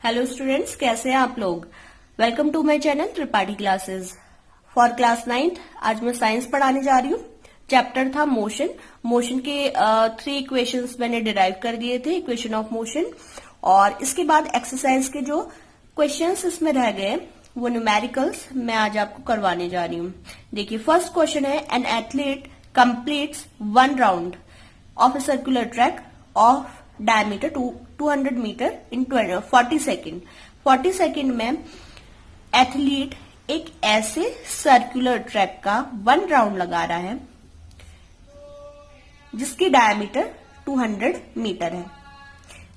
Hello students, कैसे हैं आप लोग। Welcome to my channel Tripathi classes for class 9th। आज मैं साइंस पढ़ाने जा रही हूँ। चैप्टर था मोशन। मोशन के 3 इक्वेशंस मैंने डिराइव कर दिए थे, इक्वेशन ऑफ मोशन। और इसके बाद एक्सरसाइज के जो क्वेश्चंस इसमें रह गए वो न्यूमेरिकल्स मैं आज आपको करवाने जा रही हूँ। देखिए, फर्स्ट क्वेश्चन है, an athlete completes 1 round of a circular track of diameter 200 metre in 40 second. 40 second में एथलीट एक ऐसे सर्कुलर ट्रैक का 1 राउंड लगा रहा है जिसकी डायमीटर 200 मीटर है।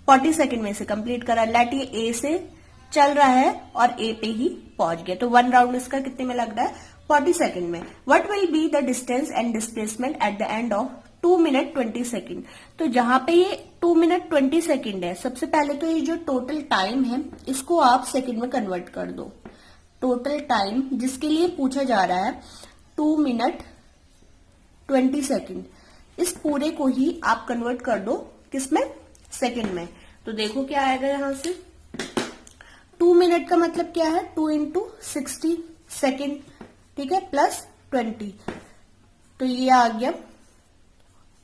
40 सेकेंड में से कंप्लीट करा। लेट ये ए से चल रहा है और ए पे ही पहुंच गया, तो 1 राउंड इसका कितने में लग रहा है? 40 सेकेंड में। What will be the distance and displacement at the end of 2 minute 20 second. तो जहां पे ये 2 मिनट 20 सेकेंड है, सबसे पहले तो ये जो टोटल टाइम है इसको आप सेकेंड में कन्वर्ट कर दो। टोटल टाइम जिसके लिए पूछा जा रहा है 2 मिनट 20 सेकेंड, इस पूरे को ही आप कन्वर्ट कर दो किसमें? सेकेंड में। तो देखो क्या आएगा यहां से। 2 मिनट का मतलब क्या है? 2 इंटू 60 सेकेंड, ठीक है, प्लस 20, तो ये आ गया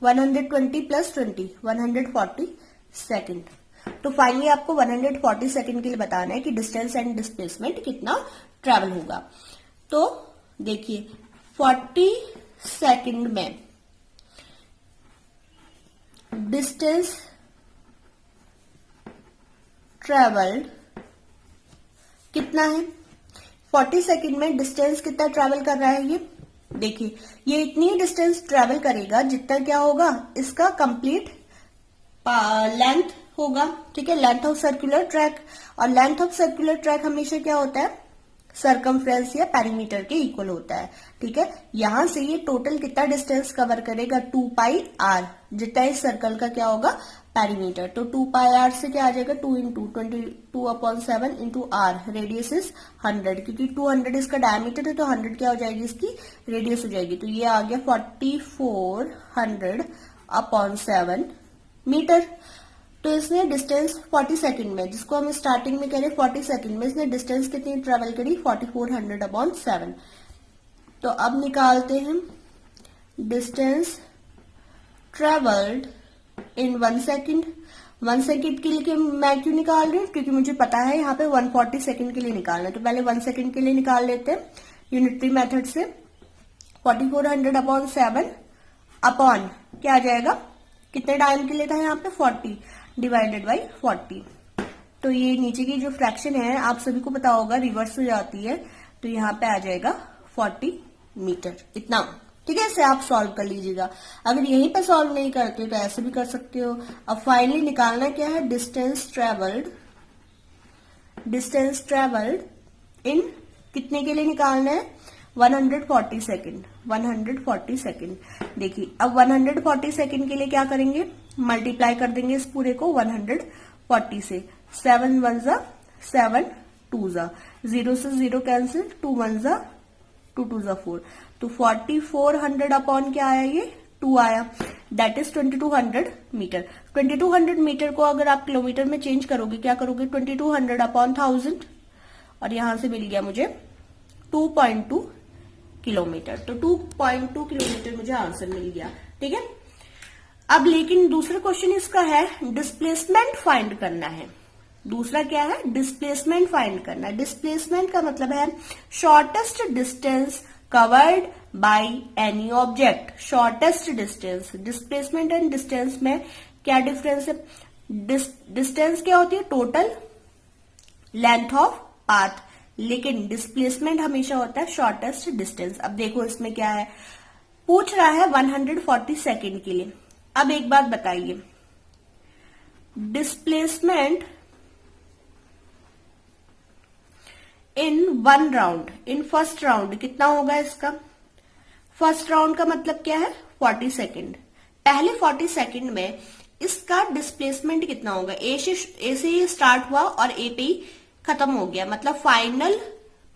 120 प्लस 20 140 सेकेंड। तो फाइनली आपको 140 सेकेंड के लिए बताना है कि डिस्टेंस एंड डिस्प्लेसमेंट कितना ट्रेवल होगा। तो देखिए 40 सेकेंड में डिस्टेंस ट्रेवल्ड कितना है? 40 सेकेंड में डिस्टेंस कितना ट्रेवल कर रहा है? ये देखिए, ये इतनी डिस्टेंस ट्रेवल करेगा जितना क्या होगा, इसका कंप्लीट लेंथ होगा, ठीक है, लेंथ ऑफ सर्कुलर ट्रैक। और लेंथ ऑफ सर्कुलर ट्रैक हमेशा क्या होता है? सरकमफ्रेंस या पेरीमीटर के इक्वल होता है, ठीक है। यहां से ये टोटल कितना डिस्टेंस कवर करेगा? 2 पाई आर, जितना इस सर्कल का क्या होगा? पेरीमीटर। तो 2 पाई आर से क्या आ जाएगा? 2 into 22/7 into R, radius is 100, क्योंकि 200 इसका डायमीटर है तो 100 क्या हो जाएगी? इसकी रेडियस हो जाएगी। तो ये आ गया 4400/7 मीटर। तो इसने डिस्टेंस 40 सेकंड में, जिसको हम स्टार्टिंग में कह रहे हैं 40 सेकंड में, इसने डिस्टेंस कितनी ट्रेवल करी? 4400/7। तो अब निकालते हैं distance travelled in 1 second. 1 second के लिए मैं क्यों निकाल रही हूँ? क्योंकि मुझे पता है यहाँ पे 140 सेकेंड के लिए निकालना है, तो पहले 1 सेकेंड के लिए निकाल लेते हैं यूनिटरी मेथड से। 4400/7 अपॉन क्या आ जाएगा? कितने टाइम के लिए था यहाँ पे? 40 डिवाइडेड बाई 40। तो ये नीचे की जो फ्रैक्शन है आप सभी को पता होगा रिवर्स हो जाती है, तो यहाँ पे आ जाएगा 40 मीटर, इतना, ठीक है। इसे आप सॉल्व कर लीजिएगा। अगर यहीं पे सॉल्व नहीं करते तो ऐसे भी कर सकते हो। अब फाइनली निकालना क्या है? डिस्टेंस ट्रेवल्ड इन कितने के लिए निकालना है? 140 सेकेंड। 140 सेकेंड। देखिए, अब 140 सेकेंड के लिए क्या करेंगे? मल्टीप्लाई कर देंगे इस पूरे को 140 से। 7 1 जा 7 2 जा, 0 से 0 कैंसिल, 2 1 जा 2 2 जा 4, तो 4400 अपॉन क्या आया? ये 2 आया, दैट इज 2200 मीटर। 2200 मीटर को अगर आप किलोमीटर में चेंज करोगे, क्या करोगे? 2200 अपॉन 1000, और यहां से मिल गया मुझे 2.2 किलोमीटर। तो 2.2 किलोमीटर मुझे आंसर मिल गया, ठीक है। अब लेकिन दूसरा क्वेश्चन इसका है डिस्प्लेसमेंट फाइंड करना है। दूसरा क्या है? डिस्प्लेसमेंट फाइंड करना है। डिस्प्लेसमेंट का मतलब है shortest distance covered by any object. Shortest distance, displacement and distance में क्या डिफरेंस है? डिस्टेंस क्या होती है? टोटल लेंथ ऑफ पाथ, लेकिन डिस्प्लेसमेंट हमेशा होता है शॉर्टेस्ट डिस्टेंस। अब देखो इसमें क्या है, पूछ रहा है 140 सेकेंड के लिए। अब एक बात बताइए, displacement in 1 round, in first round कितना होगा इसका? फर्स्ट राउंड का मतलब क्या है? 40 सेकेंड। पहले 40 सेकेंड में इसका डिस्प्लेसमेंट कितना होगा? ए से ये स्टार्ट हुआ और ए पे ही खत्म हो गया, मतलब final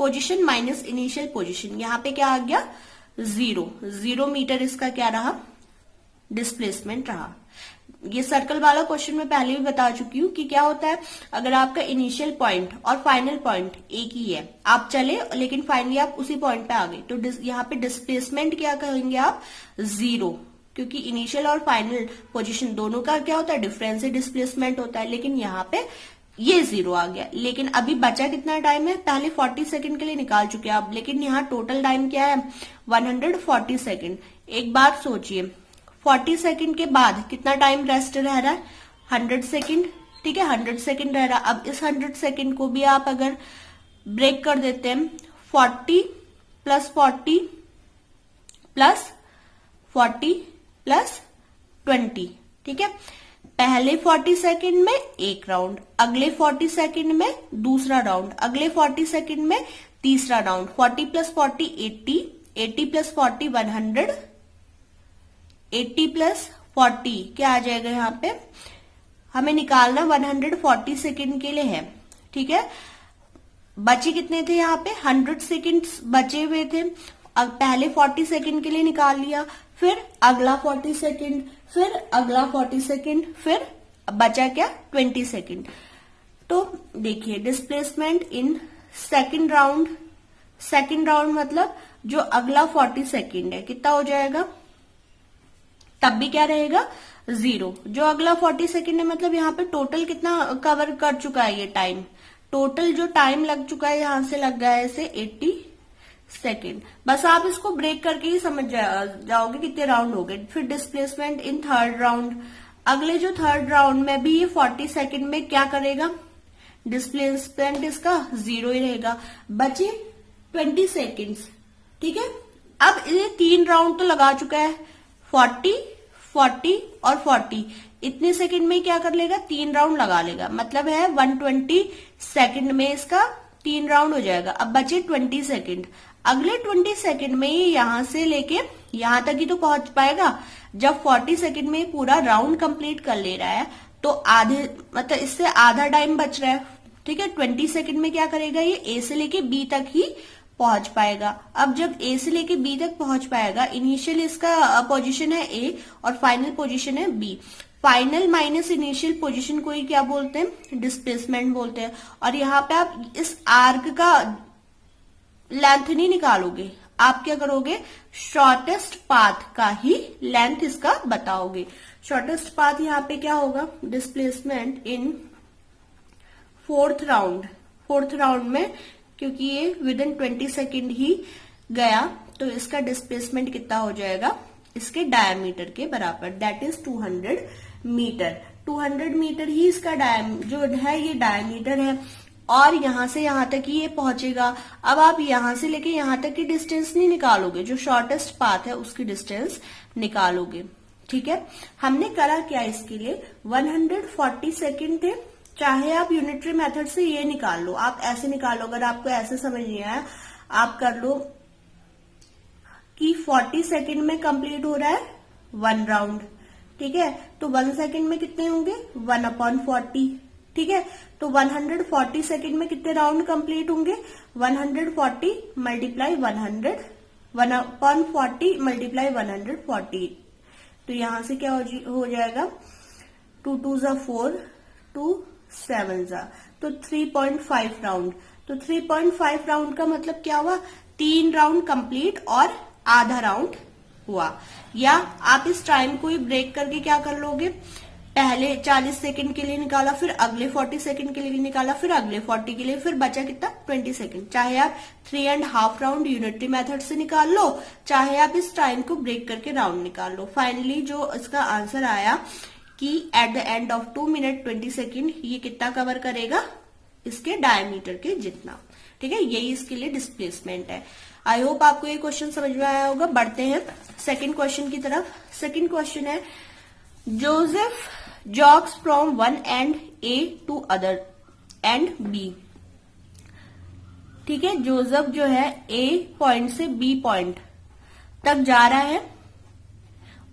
position minus initial position. यहां पे क्या आ गया? 0 मीटर इसका क्या रहा? डिस्प्लेसमेंट रहा। ये सर्कल वाला क्वेश्चन मैं पहले भी बता चुकी हूँ कि क्या होता है, अगर आपका इनिशियल पॉइंट और फाइनल पॉइंट एक ही है, आप चले लेकिन फाइनली आप उसी पॉइंट पे आ गए, तो यहाँ पे डिस्प्लेसमेंट क्या कहेंगे आप, 0, क्योंकि इनिशियल और फाइनल पोजीशन दोनों का क्या होता है, डिफरेंस ही डिस्प्लेसमेंट होता है। लेकिन यहाँ पे ये 0 आ गया। लेकिन अभी बचा कितना टाइम है, पहले 40 सेकंड के लिए निकाल चुके हैं आप, लेकिन यहाँ टोटल टाइम क्या है, 140 सेकंड। एक बात सोचिए, 40 सेकंड के बाद कितना टाइम रेस्ट रह रहा है, 100 सेकंड, ठीक है, 100 सेकंड रह रहा। अब इस 100 सेकंड को भी आप अगर ब्रेक कर देते हैं, 40 प्लस 40 प्लस 40 प्लस 20, ठीक है। पहले 40 सेकंड में एक राउंड, अगले 40 सेकंड में दूसरा राउंड, अगले 40 सेकंड में तीसरा राउंड। 40 प्लस 40 80, 80 प्लस 40 100, 80 प्लस 40 क्या आ जाएगा, यहाँ पे हमें निकालना 140 सेकंड के लिए है, ठीक है। बचे कितने थे यहाँ पे, 100 सेकंड बचे हुए थे। अब पहले 40 सेकंड के लिए निकाल लिया, फिर अगला 40 सेकंड, फिर अगला 40 सेकंड, फिर बचा क्या, 20 सेकंड। तो देखिए displacement in second round, second round मतलब जो अगला 40 सेकंड है कितना हो जाएगा, तब भी क्या रहेगा, 0। जो अगला 40 सेकंड है मतलब यहाँ पे टोटल कितना कवर कर चुका है ये टाइम, टोटल जो टाइम लग चुका है यहां से लग गया है इसे 80 सेकेंड। बस आप इसको ब्रेक करके ही समझ जाओगे कितने राउंड हो गए। फिर डिस्प्लेसमेंट इन थर्ड राउंड, अगले जो थर्ड राउंड में भी ये 40 सेकेंड में क्या करेगा, डिस्प्लेसमेंट इसका 0 ही रहेगा। बचे 20 सेकेंड्स, ठीक है। अब ये 3 राउंड तो लगा चुका है, 40, 40 और 40, इतने सेकंड में क्या कर लेगा, 3 राउंड लगा लेगा, मतलब है 120 सेकंड में इसका 3 राउंड हो जाएगा। अब बचे 20 सेकंड, अगले 20 सेकंड में ये यहां से लेके यहां तक ही तो पहुंच पाएगा। जब 40 सेकंड में पूरा राउंड कंप्लीट कर ले रहा है तो आधे मतलब इससे आधा टाइम बच रहा है, ठीक है। 20 सेकंड में क्या करेगा, ये ए से लेके बी तक ही पहुंच पाएगा। अब जब ए से लेके बी तक पहुंच पाएगा, इनिशियल इसका पोजीशन है ए और फाइनल पोजीशन है B. Final minus initial position को ही क्या बोलते हैं, डिस्प्लेसमेंट बोलते हैं। और यहाँ पे आप इस आर्क का लेंथ नहीं निकालोगे, आप क्या करोगे, शॉर्टेस्ट पाथ का ही लेंथ इसका बताओगे। शॉर्टेस्ट पाथ यहाँ पे क्या होगा, displacement in fourth round. Fourth round में क्योंकि ये विद इन 20 सेकेंड ही गया तो इसका डिस्प्लेसमेंट कितना हो जाएगा, इसके डायमीटर के बराबर, दैट इज 200 मीटर। 200 मीटर ही इसका जो है ये डायमीटर है और यहां से यहां तक ही ये पहुंचेगा। अब आप यहां से लेके यहां तक की डिस्टेंस नहीं निकालोगे, जो शॉर्टेस्ट पाथ है उसकी डिस्टेंस निकालोगे, ठीक है। हमने करा क्या इसके लिए, 140 सेकेंड थे। चाहे आप यूनिटरी मेथड से ये निकाल लो, आप ऐसे निकालो, अगर आपको ऐसे समझ नहीं आया आप कर लो कि 40 सेकेंड में कंप्लीट हो रहा है 1 राउंड, ठीक है। तो 1 सेकेंड में कितने होंगे, 1/40, ठीक है। तो 140 सेकेंड में कितने राउंड कंप्लीट होंगे, 140 मल्टीप्लाई 100, 1/40 मल्टीप्लाई 140। तो यहां से क्या हो जाएगा, 2 2 ज़ा 4, 2 7 ज़ा, तो 3.5 राउंड। तो 3.5 राउंड का मतलब क्या हुआ, 3 राउंड कंप्लीट और आधा राउंड हुआ। या आप इस टाइम को ही ब्रेक करके क्या कर लोगे, पहले 40 सेकंड के लिए निकाला, फिर अगले 40 सेकंड के लिए निकाला, फिर अगले 40 के लिए, फिर बचा कितना, 20 सेकंड। चाहे आप 3.5 राउंड यूनिटरी मेथड से निकाल लो, चाहे आप इस टाइम को ब्रेक करके राउंड निकाल लो। फाइनली जो इसका आंसर आया कि at the end of 2 minute 20 second ये कितना कवर करेगा, इसके डायमीटर के जितना, ठीक है। यही इसके लिए डिस्प्लेसमेंट है। आई होप आपको ये क्वेश्चन समझ में आया होगा। बढ़ते हैं सेकंड क्वेश्चन की तरफ। सेकंड क्वेश्चन है, Joseph jogs from one end A to other end B, ठीक है। जोसेफ जो है ए पॉइंट से बी पॉइंट तक जा रहा है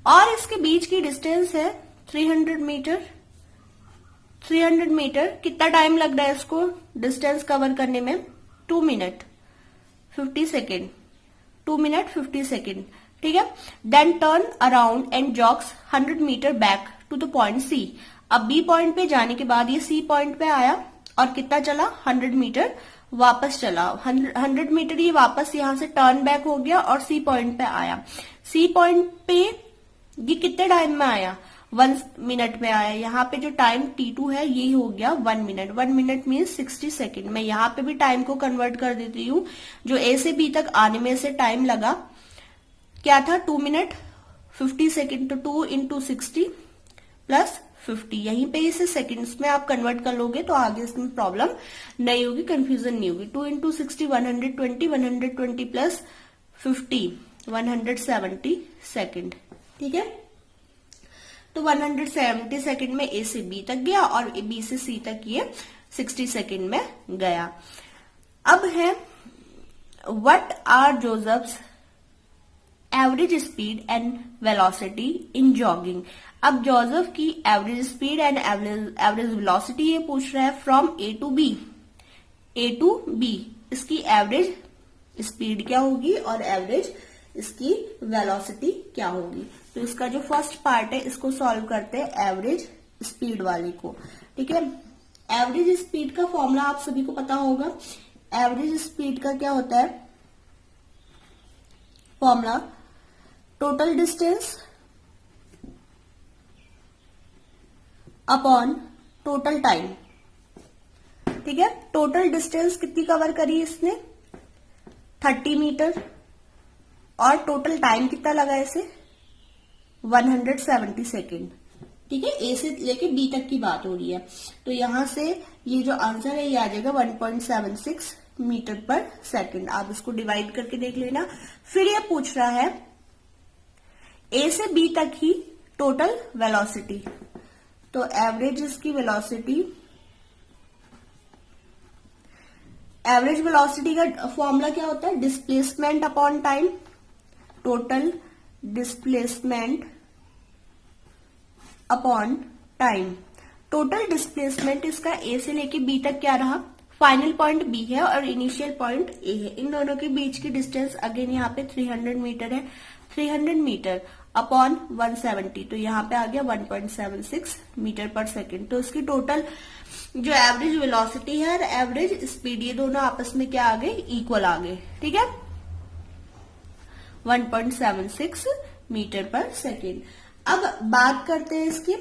और इसके बीच की डिस्टेंस है 300 मीटर। 300 मीटर कितना टाइम लग रहा है इसको डिस्टेंस कवर करने में, 2 मिनट 50 सेकेंड, 2 मिनट 50 सेकेंड, ठीक है। Then turn around and jogs 100 metre back to the point C. अब बी पॉइंट पे जाने के बाद ये सी पॉइंट पे आया और कितना चला, 100 मीटर वापस चला। 100 मीटर ये वापस यहां से टर्न बैक हो गया और सी पॉइंट पे आया। सी पॉइंट पे ये कितने टाइम में आया, 1 मिनट में आया। यहाँ पे जो टाइम T2 है ये हो गया 1 मिनट। 1 minute means 60 second. मैं यहाँ पे भी टाइम को कन्वर्ट कर देती हूँ। जो ए से बी तक आने में से टाइम लगा क्या था, 2 मिनट 50 सेकेंड। तो 2 इंटू 60 प्लस 50, यहीं पे इसे सेकेंड्स में आप कन्वर्ट कर लोगे तो आगे इसमें प्रॉब्लम नहीं होगी, कंफ्यूजन नहीं होगी। 2 इंटू 60 120, 120 प्लस 50 170 सेकेंड। ठीक है, तो 170 सेकेंड में ए से बी तक गया और बी से सी तक ये 60 सेकेंड में गया। अब है what are Joseph's average speed and velocity in jogging. अब जोसेफ की average speed and average velocity ये पूछ रहा है from A to B. A to B इसकी एवरेज स्पीड क्या होगी और एवरेज इसकी वेलोसिटी क्या होगी। तो इसका जो फर्स्ट पार्ट है इसको सॉल्व करते हैं एवरेज स्पीड वाले को। ठीक है, एवरेज स्पीड का फॉर्मूला आप सभी को पता होगा। एवरेज स्पीड का क्या होता है formula, total distance upon total time. ठीक है, टोटल डिस्टेंस कितनी कवर करी इसने, 30 मीटर, और टोटल टाइम कितना लगा इसे, 170 सेकेंड। ठीक है, ए से लेके बी तक की बात हो रही है। तो यहां से ये जो आंसर है ये आ जाएगा 1.76 मीटर पर सेकेंड। आप इसको डिवाइड करके देख लेना। फिर ये पूछ रहा है ए से बी तक ही टोटल वेलोसिटी। तो एवरेज इसकी वेलोसिटी, एवरेज वेलोसिटी का फॉर्मूला क्या होता है, displacement upon time. Total displacement upon time. Total displacement इसका ए से लेके बी तक क्या रहा, फाइनल पॉइंट बी है और इनिशियल पॉइंट ए है। इन दोनों के बीच की डिस्टेंस अगेन यहाँ पे 300 मीटर है। 300 मीटर अपॉन 170, तो यहाँ पे आ गया 1.76 मीटर पर सेकेंड। तो इसकी टोटल जो एवरेज वेलोसिटी है और एवरेज स्पीड ये दोनों आपस में क्या आ गए, इक्वल आ गए। ठीक है, 1.76 मीटर पर सेकेंड। अब बात करते हैं इसके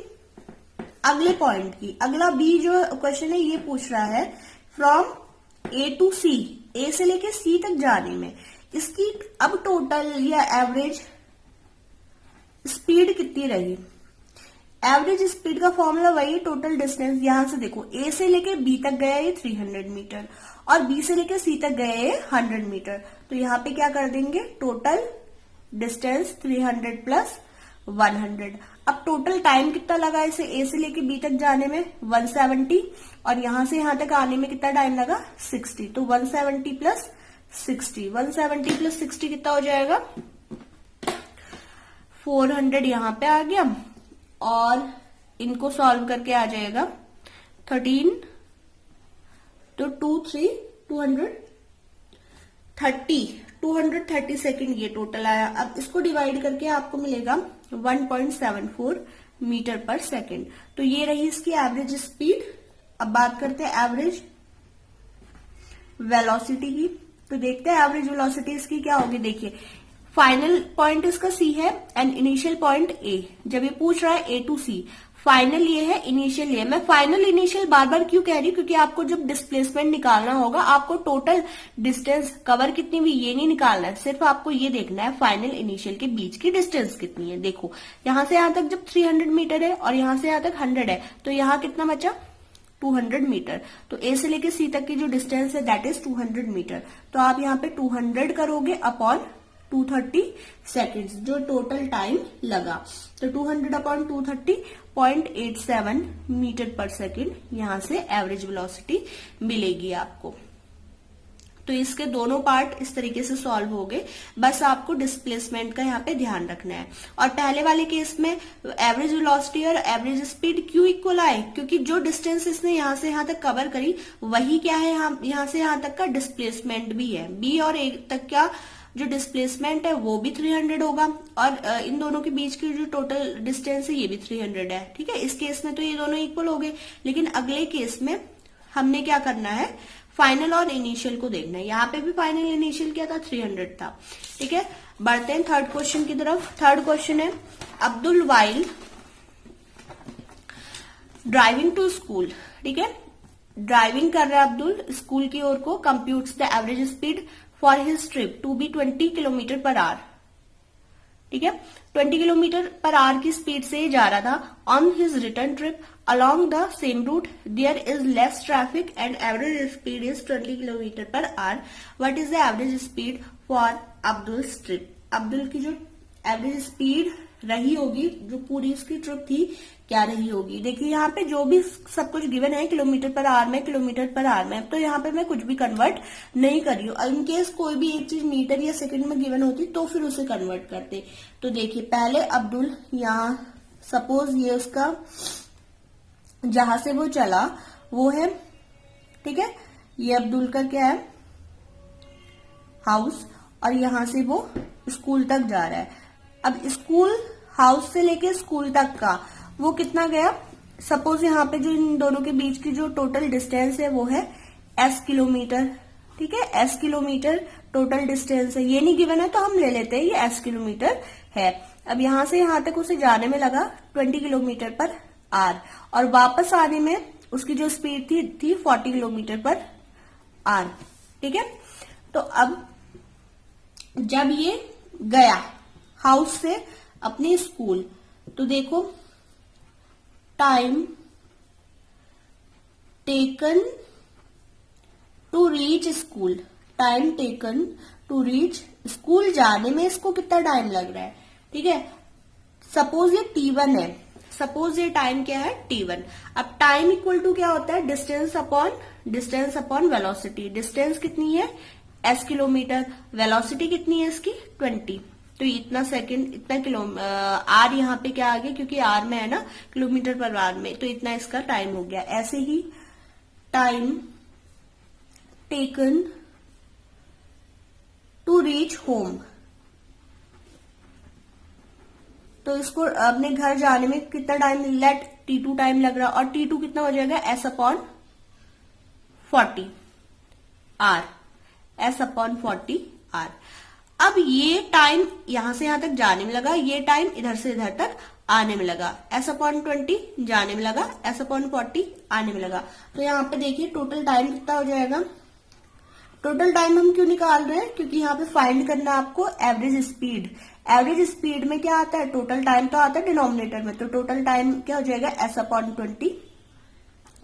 अगले पॉइंट की। अगला बी जो क्वेश्चन है ये पूछ रहा है फ्रॉम ए टू सी, ए से लेके सी तक जाने में इसकी अब टोटल या एवरेज स्पीड कितनी रही। एवरेज स्पीड का फॉर्मूला वही, टोटल डिस्टेंस। यहां से देखो ए से लेके बी तक गया ये 300 मीटर और बी से लेके सी तक गया ये 100 मीटर। तो यहाँ पे क्या कर देंगे, टोटल डिस्टेंस 300 प्लस 100। अब टोटल टाइम कितना लगा इसे ए से लेके बी तक जाने में, 170, और यहां से यहां तक आने में कितना टाइम लगा, 60। तो 170 प्लस 60, 170 प्लस 60 कितना हो जाएगा, 400 यहां पे आ गया और इनको सॉल्व करके आ जाएगा 13, तो 230 सेकेंड ये टोटल आया। अब इसको डिवाइड करके आपको मिलेगा 1.74 मीटर पर सेकेंड। तो ये रही इसकी एवरेज स्पीड। अब बात करते हैं एवरेज वेलोसिटी की। तो देखते हैं एवरेज वेलोसिटी इसकी क्या होगी। देखिए, फाइनल पॉइंट इसका सी है एंड इनिशियल पॉइंट ए। जब ये पूछ रहा है ए टू सी, फाइनल ये है, इनिशियल ये है। मैं फाइनल इनिशियल बार बार क्यों कह रही हूँ, क्योंकि आपको जब डिस्प्लेसमेंट निकालना होगा आपको टोटल डिस्टेंस कवर कितनी हुई ये नहीं निकालना है, सिर्फ आपको ये देखना है फाइनल इनिशियल के बीच की डिस्टेंस कितनी है। देखो यहां से यहां तक जब 300 मीटर है और यहां से यहां तक 100 है, तो यहां कितना बचा, 200 मीटर। तो ए से लेके सी तक की जो डिस्टेंस है दैट इज 200 मीटर। तो आप यहाँ पे 200 करोगे अपॉन 230 सेकेंड्स, जो टोटल टाइम लगा। तो 200 अपॉन 230, 0.87 मीटर पर सेकेंड यहां से एवरेज वेलोसिटी मिलेगी आपको। तो इसके दोनों पार्ट इस तरीके से सॉल्व हो गए। बस आपको डिस्प्लेसमेंट का यहाँ पे ध्यान रखना है। और पहले वाले केस में एवरेज वेलोसिटी और एवरेज स्पीड क्यों इक्वल आए, क्योंकि जो डिस्टेंस इसने यहाँ से यहाँ तक कवर करी वही क्या है, यहाँ से यहाँ तक का डिस्प्लेसमेंट भी है। बी और ए तक क्या जो डिस्प्लेसमेंट है वो भी 300 होगा, और इन दोनों के बीच की जो टोटल डिस्टेंस है ये भी 300 है। ठीक है, इस केस में तो ये दोनों इक्वल हो गए, लेकिन अगले केस में हमने क्या करना है, फाइनल और इनिशियल को देखना है। यहाँ पे भी फाइनल इनिशियल क्या था, 300 था। ठीक है, बढ़ते हैं थर्ड क्वेश्चन की तरफ। थर्ड क्वेश्चन है, Abdul while driving to school. ठीक है, ड्राइविंग कर रहा है अब्दुल स्कूल की ओर को, computes the average speed for his trip to be 20 kilometre per hour. ठीक है, 20 किलोमीटर पर आवर की स्पीड से जा रहा था। On his return trip along the same route there is less traffic and average speed is 20 kilometre per our. what is the average speed for Abdul's trip? Abdul की जो average speed रही होगी, जो पूरी उसकी ट्रिप थी, क्या रही होगी। देखिए यहाँ पे जो भी सब कुछ गिवन है किलोमीटर पर आवर में, किलोमीटर पर आवर में, तो यहाँ पे मैं कुछ भी कन्वर्ट नहीं कर रही हूँ। इनकेस कोई भी एक चीज मीटर या सेकंड में गिवन होती तो फिर उसे कन्वर्ट करते। तो देखिए पहले अब्दुल यहाँ सपोज ये उसका जहां से वो चला वो है, ठीक है, ये अब्दुल का क्या है, हाउस, और यहां से वो स्कूल तक जा रहा है। अब स्कूल हाउस से लेके स्कूल तक का वो कितना गया, सपोज यहाँ पे जो इन दोनों के बीच की जो टोटल डिस्टेंस है वो है s किलोमीटर। ठीक है, s किलोमीटर टोटल डिस्टेंस है, ये नहीं गिवन है तो हम ले लेते हैं ये s किलोमीटर है। अब यहां से यहां तक उसे जाने में लगा 20 किलोमीटर पर आवर, और वापस आने में उसकी जो स्पीड थी 40 किलोमीटर पर आवर। ठीक है, तो अब जब ये गया हाउस से अपने स्कूल, तो देखो time taken to reach school, time taken to reach school जाने में इसको कितना टाइम लग रहा है। ठीक है, सपोज ये T1 है, सपोज ये टाइम क्या है T1। अब टाइम इक्वल टू क्या होता है, डिस्टेंस अपॉन वेलोसिटी। डिस्टेंस कितनी है s किलोमीटर, वेलोसिटी कितनी है इसकी 20, तो इतना सेकंड, इतना आर यहाँ पे क्या आ गया, क्योंकि आर में है ना किलोमीटर पर आवर में, तो इतना इसका टाइम हो गया। ऐसे ही time taken to reach home, तो इसको अपने घर जाने में कितना टाइम, लेट T2 टाइम लग रहा, और T2 कितना हो जाएगा s/40 आर, s/40 आर। अब ये टाइम यहां से यहां तक जाने में लगा, ये टाइम इधर से इधर तक आने में लगा, s/20 जाने में लगा, s/40 आने में लगा। तो यहाँ पे देखिए टोटल टाइम कितना हो जाएगा। टोटल टाइम हम क्यों निकाल रहे हैं, क्योंकि यहाँ पे फाइंड करना है आपको एवरेज स्पीड। एवरेज स्पीड में क्या आता है, टोटल टाइम तो आता है डिनोमिनेटर में, तो टोटल टाइम क्या हो जाएगा s/20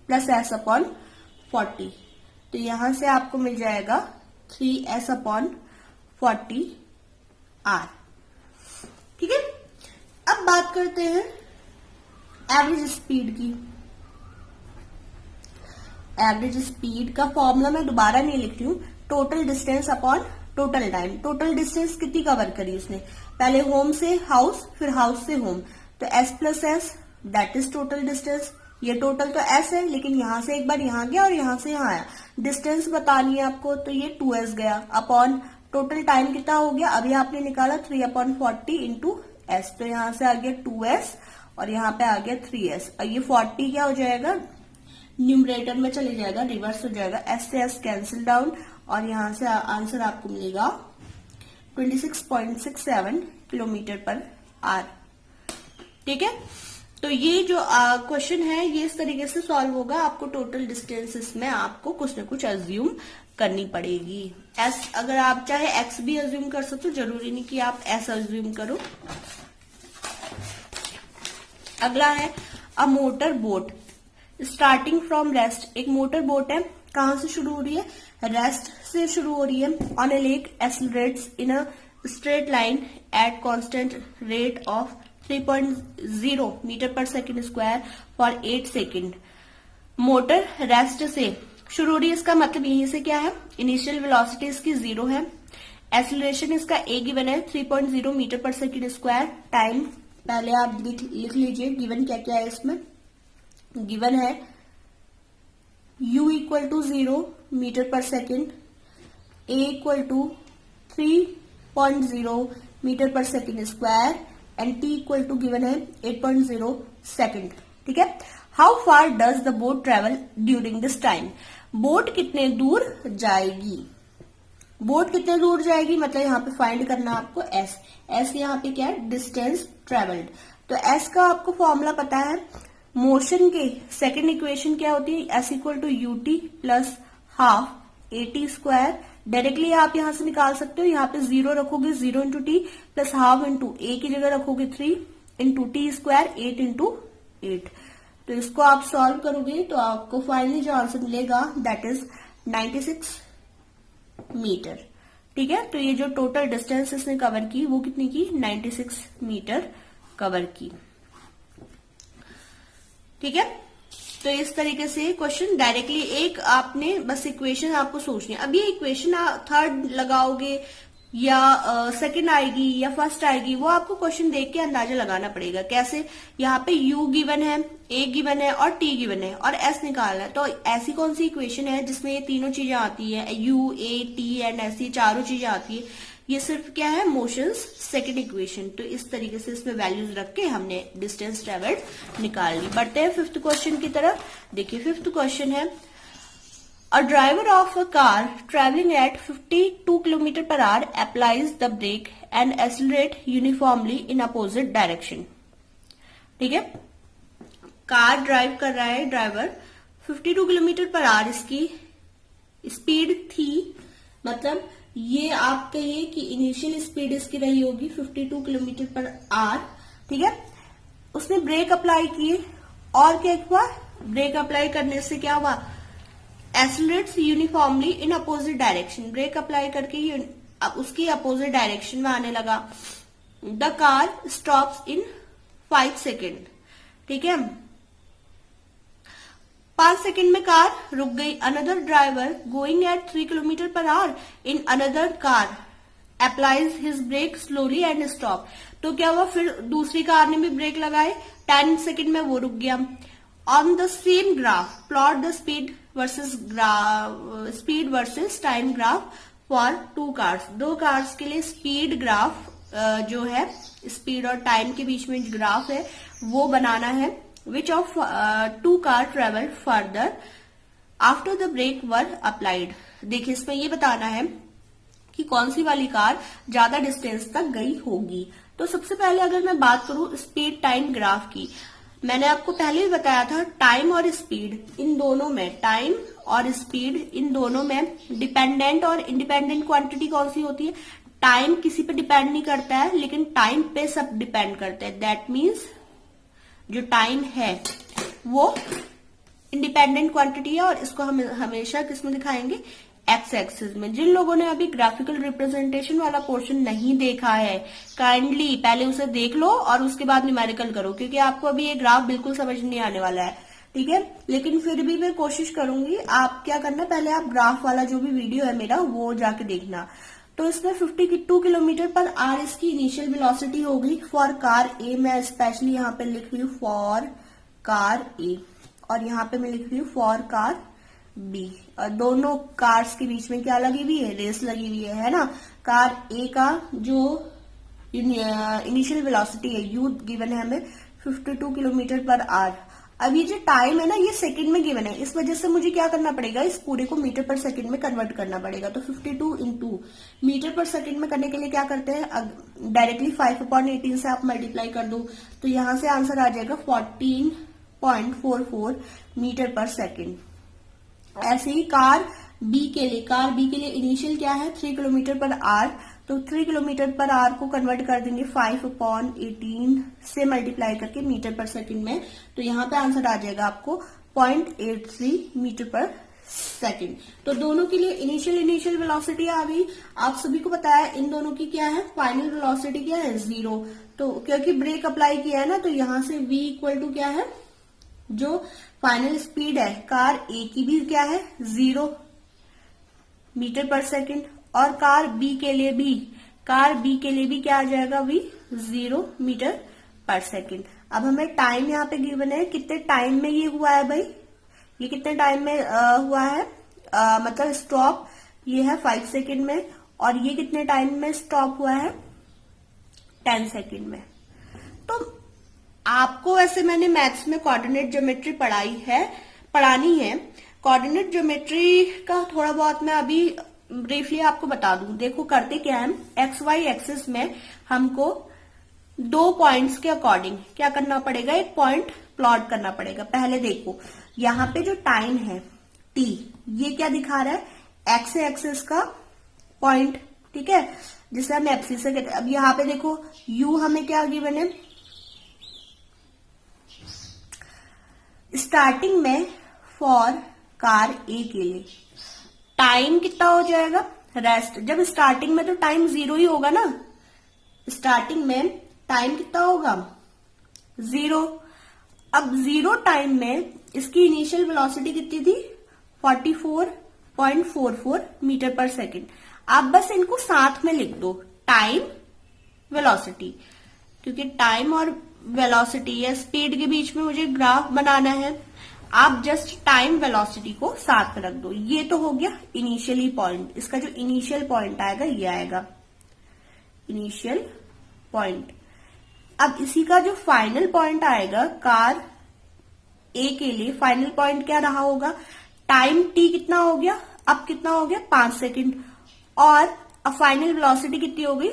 प्लस s/40, तो यहां से आपको मिल जाएगा 3s/40 आर। ठीक है, अब बात करते हैं एवरेज स्पीड की। एवरेज स्पीड का फॉर्मूला मैं दोबारा नहीं लिख रही हूँ, total distance upon total time. Total distance कितनी कवर करी उसने, पहले होम से हाउस, फिर हाउस से होम, तो s plus S that is total distance. ये टोटल तो s है, लेकिन यहां से एक बार यहां गया और यहां से यहां आया, डिस्टेंस बतानी है आपको, तो ये 2s गया अपॉन टोटल टाइम कितना हो गया, अभी आपने निकाला 3/40 इंटू एस, तो यहां से आ गया 2s और यहाँ पे आ गया 3s, और ये 40 क्या हो जाएगा, न्यूमरेटर में चले जाएगा, रिवर्स हो जाएगा, s से s कैंसिल डाउन, और यहां से आंसर आपको मिलेगा 26.67 किलोमीटर पर आवर। ठीक है, तो ये जो क्वेश्चन है ये इस तरीके से सॉल्व होगा। आपको टोटल डिस्टेंसेस में आपको कुछ न कुछ अज्यूम करनी पड़ेगी। एस अगर आप चाहे एक्स भी अज्यूम कर सकते हो, जरूरी नहीं कि आप एस अज्यूम करो। अगला है a motor boat starting from rest. एक मोटर बोट है, कहां से शुरू हो रही है, रेस्ट से शुरू हो रही है। On a lake accelerates in a straight line at constant rate of 3.0 metre पर second square for 8 second. Motor rest से शुरू हो रही है, इसका मतलब यहीं से क्या है, इनिशियल वेलोसिटी इसकी 0 है, एक्सेलरेशन इसका ए गिवन है 3.0 मीटर पर सेकेंड स्क्वायर। टाइम पहले आप लिख लीजिए, गिवन क्या क्या है इसमें, गिवन है u इक्वल टू 0 मीटर पर second, a equal to 3 5.0 metre पर second square and t equal to given है 8.0 सेकेंड। ठीक है, how far does the boat travel during this time, boat कितने दूर जाएगी, बोट कितने दूर जाएगी मतलब यहाँ पे फाइंड करना आपको एस, एस यहाँ पे क्या है, डिस्टेंस ट्रेवल्ड। तो एस का आपको फॉर्मूला पता है, मोशन के सेकंड इक्वेशन क्या होती है, S equal to U T plus half A T square. Directly आप यहां से निकाल सकते हो, यहाँ पे 0 रखोगे 0 into T plus half into A की जगह रखोगे 3 इंटू टी स्क्वायर 8 इंटू 8। तो इसको आप सॉल्व करोगे तो आपको फाइनली जो आंसर मिलेगा दैट इज 96 मीटर। ठीक है, तो ये जो टोटल डिस्टेंस इसने कवर की वो कितनी की, 96 मीटर कवर की। ठीक है, तो इस तरीके से क्वेश्चन डायरेक्टली एक आपने बस इक्वेशन आपको सोचनी है। अब ये इक्वेशन थर्ड लगाओगे या सेकंड आएगी या फर्स्ट आएगी, वो आपको क्वेश्चन देख के अंदाजा लगाना पड़ेगा। कैसे, यहाँ पे u गिवन है, a गिवन है और t गिवन है और s निकालना है। तो ऐसी कौन सी इक्वेशन है जिसमें ये तीनों चीजें आती है, u a t एंड ऐसी चारों चीजें आती है, ये सिर्फ क्या है, मोशंस सेकंड इक्वेशन। तो इस तरीके से इसमें वैल्यूज रख के हमने डिस्टेंस ट्रेवल्ड निकाल ली। बढ़ते हैं फिफ्थ क्वेश्चन की तरफ। देखिए फिफ्थ क्वेश्चन है, A driver of a car traveling at 52 km per hour applies the brake and accelerate uniformly in opposite direction। ठीक है, कार ड्राइव कर रहा है ड्राइवर, 52 किलोमीटर पर आवर इसकी स्पीड थी, मतलब ये आप कहिए कि इनिशियल स्पीड इसकी रही होगी 52 किलोमीटर पर आवर। ठीक है, उसने ब्रेक अप्लाई किए और क्या हुआ, ब्रेक अप्लाई करने से क्या हुआ, accelerates uniformly in opposite direction, brake apply करके उसकी अपोजिट डायरेक्शन में आने लगा। The car stops in 5 second. ठीक है, 5 सेकेंड में कार रुक गई। Another driver going at 3 kilometre per hour in another car applies his brake slowly and stop. तो क्या हुआ, फिर दूसरी कार ने भी ब्रेक लगाए, 10 सेकेंड में वो रुक गया। On the same graph plot the speed versus time graph for 2 cars. 2 cars के लिए स्पीड ग्राफ जो है, स्पीड और टाइम के बीच में ग्राफ है वो बनाना है। Which of 2 car travel further after the brake were applied. देखिए इसमें ये बताना है कि कौन सी वाली कार ज्यादा डिस्टेंस तक गई होगी। तो सबसे पहले अगर मैं बात करूं स्पीड टाइम ग्राफ की, मैंने आपको पहले भी बताया था टाइम और स्पीड इन दोनों में, टाइम और स्पीड इन दोनों में डिपेंडेंट और इंडिपेंडेंट क्वांटिटी कौन सी होती है। टाइम किसी पे डिपेंड नहीं करता है लेकिन टाइम पे सब डिपेंड करता है। दैट मीन्स जो टाइम है वो इंडिपेंडेंट क्वांटिटी है और इसको हम हमेशा किसमें दिखाएंगे, एक्स एक्सिस में। जिन लोगों ने अभी ग्राफिकल रिप्रेजेंटेशन वाला पोर्शन नहीं देखा है काइंडली पहले उसे देख लो और उसके बाद न्यूमेरिकल करो, क्योंकि आपको अभी ये ग्राफ बिल्कुल समझ नहीं आने वाला है। ठीक है, लेकिन फिर भी मैं कोशिश करूंगी, आप क्या करना, पहले आप ग्राफ वाला जो भी वीडियो है मेरा वो जाके देखना। तो इसमें 52 किलोमीटर पर आवर इसकी इनिशियल वेलोसिटी होगी फॉर कार ए। मैं स्पेशली यहाँ पे लिख रही हूँ फॉर कार ए और यहाँ पे मैं लिख रही हूँ फॉर कार बी। और दोनों कार्स के बीच में क्या लगी हुई है, रेस लगी हुई है ना। कार ए का जो इनिशियल वेलोसिटी है यू गिवन है हमें 52 किलोमीटर पर आवर। अब ये जो टाइम है ना ये सेकंड में गिवन है, इस वजह से मुझे क्या करना पड़ेगा, इस पूरे को मीटर पर सेकंड में कन्वर्ट करना पड़ेगा। तो 52 इंटू मीटर पर सेकंड में करने के लिए क्या करते हैं, डायरेक्टली 5/18 से आप मल्टीप्लाई कर दो तो यहां से आंसर आ जाएगा 14.44 मीटर पर सेकेंड। ऐसे ही कार बी के लिए इनिशियल क्या है 3 किलोमीटर पर आवर, तो 3 किलोमीटर पर आवर को कन्वर्ट कर देंगे 5/18 से मल्टीप्लाई करके मीटर पर सेकंड में। तो यहाँ पे आंसर आ जाएगा आपको 0.83 मीटर पर सेकंड। तो दोनों के लिए इनिशियल वेलोसिटी आ गई। आप सभी को पता है इन दोनों की क्या है, फाइनल वेलोसिटी क्या है 0। तो क्योंकि ब्रेक अप्लाई किया है ना तो यहां से v इक्वल टू क्या है, जो फाइनल स्पीड है कार ए की भी क्या है 0 मीटर पर सेकंड और कार बी के लिए भी क्या आ जाएगा v 0 मीटर पर सेकंड। अब हमें टाइम यहाँ पे गिवन है, कितने टाइम में ये हुआ है भाई, ये कितने टाइम में हुआ है, मतलब स्टॉप ये है 5 सेकंड में और ये कितने टाइम में स्टॉप हुआ है, 10 सेकेंड में। तो आपको वैसे मैंने मैथ्स में कोऑर्डिनेट ज्योमेट्री पढ़ानी है। कोऑर्डिनेट ज्योमेट्री का थोड़ा बहुत मैं अभी ब्रीफली आपको बता दूं। देखो करते क्या है, एक्स वाई एक्सिस में हमको 2 पॉइंट्स के अकॉर्डिंग क्या करना पड़ेगा, एक पॉइंट प्लॉट करना पड़ेगा। पहले देखो यहाँ पे जो टाइम है t, ये क्या दिखा रहा है, एक्स एक्सिस का पॉइंट, ठीक है, जिसे हम एप्सिस से कहते हैं। अब यहाँ पे देखो u हमें क्या गिवन है, स्टार्टिंग में फॉर कार ए के लिए टाइम कितना हो जाएगा, रेस्ट। जब स्टार्टिंग में तो टाइम 0 ही होगा ना, स्टार्टिंग में टाइम कितना होगा, 0। अब 0 टाइम में इसकी इनिशियल वेलोसिटी कितनी थी, 44.44 मीटर पर सेकेंड। आप बस इनको साथ में लिख दो, टाइम वेलोसिटी, क्योंकि टाइम और वेलोसिटी या स्पीड के बीच में मुझे ग्राफ बनाना है। आप जस्ट टाइम वेलोसिटी को साथ में रख दो। ये तो हो गया इनिशियली पॉइंट। इसका जो इनिशियल पॉइंट आएगा ये आएगा इनिशियल पॉइंट। अब इसी का जो फाइनल पॉइंट आएगा कार ए के लिए, फाइनल पॉइंट क्या रहा होगा, टाइम टी कितना हो गया, अब कितना हो गया, 5 सेकेंड, और अब फाइनल वेलोसिटी कितनी हो गई,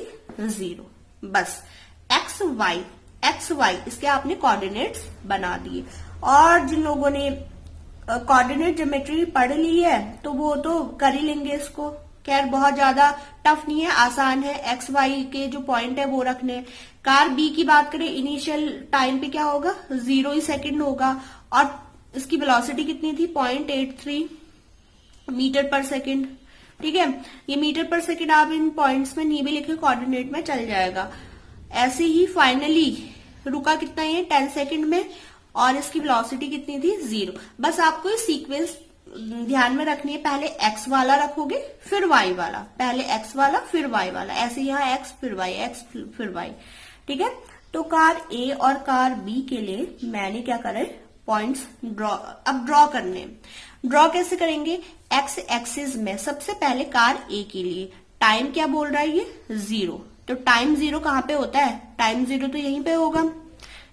0। बस एक्स वाई इसके आपने कोऑर्डिनेट्स बना दिए। और जिन लोगों ने कोऑर्डिनेट ज्योमेट्री पढ़ ली है तो वो तो कर ही लेंगे इसको। खैर बहुत ज्यादा टफ नहीं है, आसान है। एक्स वाई के जो पॉइंट है वो रखने। कार बी की बात करें, इनिशियल टाइम पे क्या होगा, 0 ही सेकेंड होगा, और इसकी वेलोसिटी कितनी थी, 0.83 मीटर पर सेकेंड, ठीक है। ये मीटर पर सेकेंड आप इन पॉइंट्स में नहीं भी लिखे, कोऑर्डिनेट में चल जाएगा। ऐसे ही फाइनली रुका कितना, ये 10 सेकेंड में, और इसकी वेलोसिटी कितनी थी, 0। बस आपको ये सीक्वेंस ध्यान में रखनी है। पहले x वाला रखोगे फिर y वाला, पहले x वाला फिर y वाला, ऐसे यहाँ x फिर y, x फिर y, ठीक है। तो कार A और कार B के लिए मैंने क्या करे, पॉइंट्स ड्रॉ करने। ड्रॉ कैसे करेंगे, x एक्सिस में सबसे पहले कार A के लिए टाइम क्या बोल रहा है, ये 0। तो टाइम 0 कहाँ पे होता है, टाइम 0 तो यहीं पे होगा,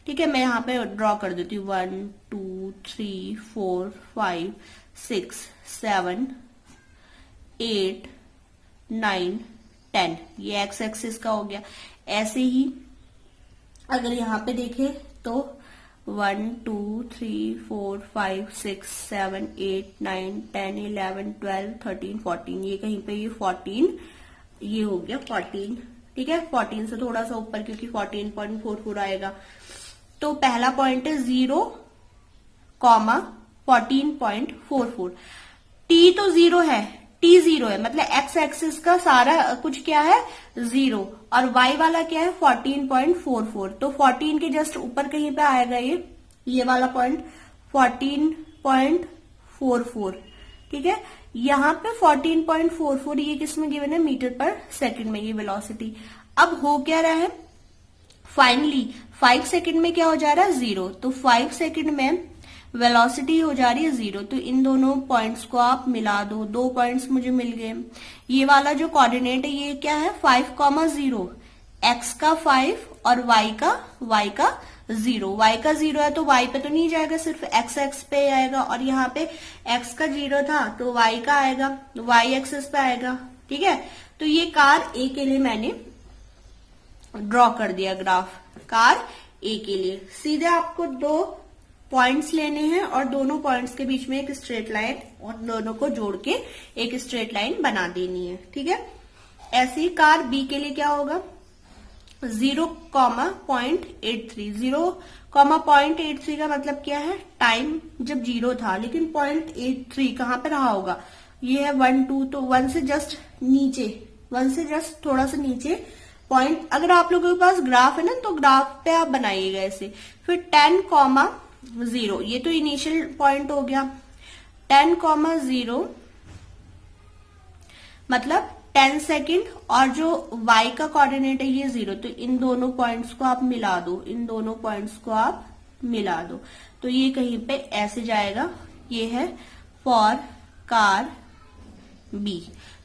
ठीक है। मैं यहाँ पे ड्रॉ कर देती हूँ 1 2 3 4 5 6 7 8 9 10, ये एक्स एक्सिस का हो गया। ऐसे ही अगर यहाँ पे देखें तो 1 2 3 4 5 6 7 8 9 10 11 12 13 14, ये कहीं पे ये 14, ये हो गया 14, ठीक है। 14 से थोड़ा सा ऊपर क्योंकि 14.44 आएगा। तो पहला पॉइंट है 0, 14.44। टी तो 0 है, टी 0 है, मतलब एक्स एक्सिस का सारा कुछ क्या है, 0, और वाई वाला क्या है, 14.44। तो 14 के जस्ट ऊपर कहीं पे आएगा ये वाला पॉइंट 14.44, ठीक है। यहाँ पे 14.44 ये किसमें गिवन है, मीटर पर सेकंड में, ये वेलोसिटी। अब हो क्या रहा है, फाइनली 5 सेकंड में क्या हो जा रहा है, 0। तो 5 सेकंड में वेलोसिटी हो जा रही है 0। तो इन दोनों पॉइंट्स को आप मिला दो, 2 पॉइंट्स मुझे मिल गए। ये वाला जो कोऑर्डिनेट है ये क्या है, 5,0, x का 5 और y का 0। y का 0 है तो y पे तो नहीं जाएगा, सिर्फ x पे आएगा, और यहाँ पे x का 0 था तो y का आएगा, y एक्सिस पे आएगा, ठीक है। तो ये कार A के लिए मैंने ड्रॉ कर दिया ग्राफ, कार A के लिए। सीधे आपको 2 पॉइंट्स लेने हैं और दोनों पॉइंट्स के बीच में एक स्ट्रेट लाइन, और दोनों को जोड़ के एक स्ट्रेट लाइन बना देनी है, ठीक है। ऐसे ही कार B के लिए क्या होगा, 0,83। 0,83 का मतलब क्या है, टाइम जब 0 था, लेकिन 0.83 कहाँ पे रहा होगा, ये है 1 2, तो 1 से जस्ट नीचे, 1 से जस्ट थोड़ा सा नीचे पॉइंट। अगर आप लोगों के पास ग्राफ है ना तो ग्राफ पे आप बनाइएगा ऐसे। फिर 10,0, ये तो इनिशियल पॉइंट हो गया। 10,0 मतलब 10 सेकेंड, और जो y का कोऑर्डिनेट है ये 0। तो इन दोनों पॉइंट्स को आप मिला दो, इन दोनों पॉइंट्स को आप मिला दो, तो ये कहीं पे ऐसे जाएगा। ये है फॉर कार B।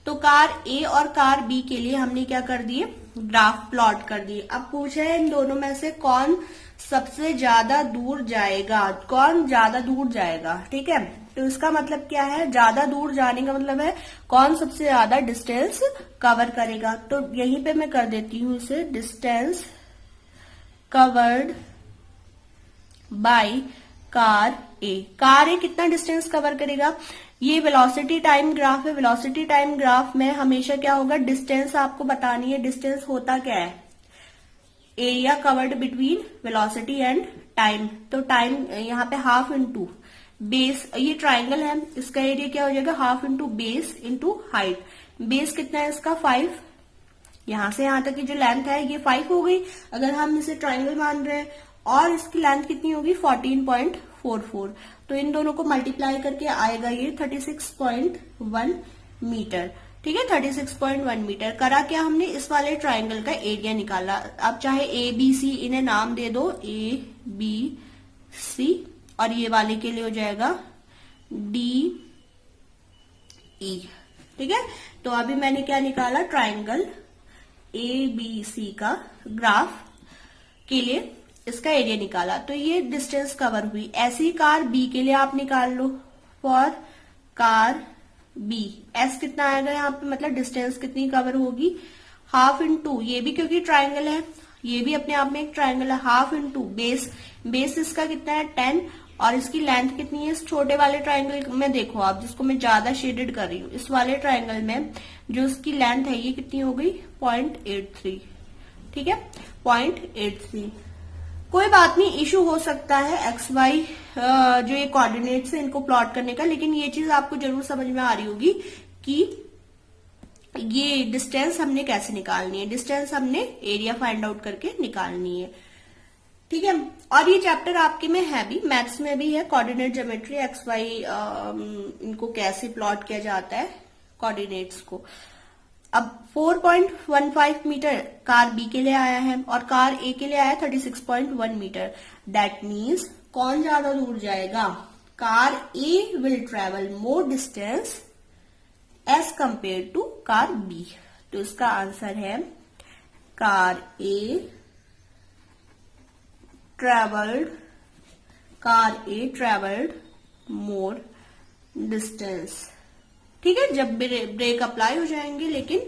तो कार ए और कार बी के लिए हमने क्या कर दिए, ग्राफ प्लॉट कर दिए। अब पूछा है इन दोनों में से कौन सबसे ज्यादा दूर जाएगा, कौन ज्यादा दूर जाएगा। ठीक है, तो इसका मतलब क्या है, ज्यादा दूर जाने का मतलब है कौन सबसे ज्यादा डिस्टेंस कवर करेगा। तो यहीं पे मैं कर देती हूं इसे, distance covered by car A. Car A कितना डिस्टेंस कवर करेगा, ये वेलोसिटी टाइम ग्राफ है। वेलोसिटी टाइम ग्राफ में हमेशा क्या होगा, डिस्टेंस आपको बतानी है। डिस्टेंस होता क्या है, area covered between velocity and time. तो टाइम यहाँ पे हाफ इंटू बेस, ये ट्राइंगल है, इसका एरिया क्या हो जाएगा, half into base into height. Base कितना है इसका 5, यहां से यहां तक की जो लेंथ है ये 5 हो गई अगर हम इसे ट्राइंगल मान रहे हैं, और इसकी लेंथ कितनी होगी 14.44। तो इन दोनों को मल्टीप्लाई करके आएगा ये 36.1 मीटर। ठीक है, 36.1 मीटर। करा क्या हमने, इस वाले ट्राइंगल का एरिया निकाला। अब चाहे ए बी सी इन्हें नाम दे दो, ए बी सी, और ये वाले के लिए हो जाएगा डी ई। ठीक है, तो अभी मैंने क्या निकाला, ट्राइंगल ए बी सी का ग्राफ के लिए इसका एरिया निकाला। तो ये डिस्टेंस कवर हुई। ऐसी कार बी के लिए आप निकाल लो, फॉर कार बी एस कितना आएगा यहाँ पे, मतलब डिस्टेंस कितनी कवर होगी, हाफ इंटू, ये भी क्योंकि ट्राइंगल है, ये भी अपने आप में एक ट्राइंगल है, हाफ इंटू बेस। बेस इसका कितना है 10, और इसकी लेंथ कितनी है इस छोटे वाले ट्राइंगल में, देखो आप जिसको मैं ज्यादा शेडेड कर रही हूँ, इस वाले ट्राइंगल में जो इसकी लेंथ है ये कितनी हो गई 0.83। ठीक है, 0.83। कोई बात नहीं, इशू हो सकता है एक्स वाई जो ये कोऑर्डिनेट्स है इनको प्लॉट करने का, लेकिन ये चीज आपको जरूर समझ में आ रही होगी कि ये डिस्टेंस हमने कैसे निकालनी है। डिस्टेंस हमने एरिया फाइंड आउट करके निकालनी है। ठीक है, और ये चैप्टर आपके में है भी, मैथ्स में भी है, कोऑर्डिनेट ज्योमेट्री, एक्स वाई इनको कैसे प्लॉट किया जाता है कोऑर्डिनेट्स को। अब 4.15 मीटर कार बी के लिए आया है और कार ए के लिए आया 36.1 मीटर। दैट मीन्स कौन ज्यादा दूर जाएगा, car A will travel more distance as compared to car B. तो इसका आंसर है car A travelled more distance. ठीक है, जब ब्रेक अप्लाई हो जाएंगे, लेकिन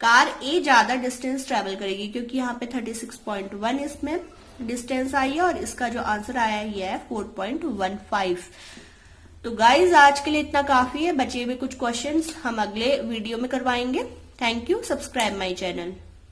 कार ए ज्यादा डिस्टेंस ट्रेवल करेगी क्योंकि यहाँ पे 36.1 इसमें डिस्टेंस आई है, और इसका जो आंसर आया है ये है 4.15। तो गाइज आज के लिए इतना काफी है, बचे हुए कुछ क्वेश्चंस हम अगले वीडियो में करवाएंगे। Thank you, subscribe my channel.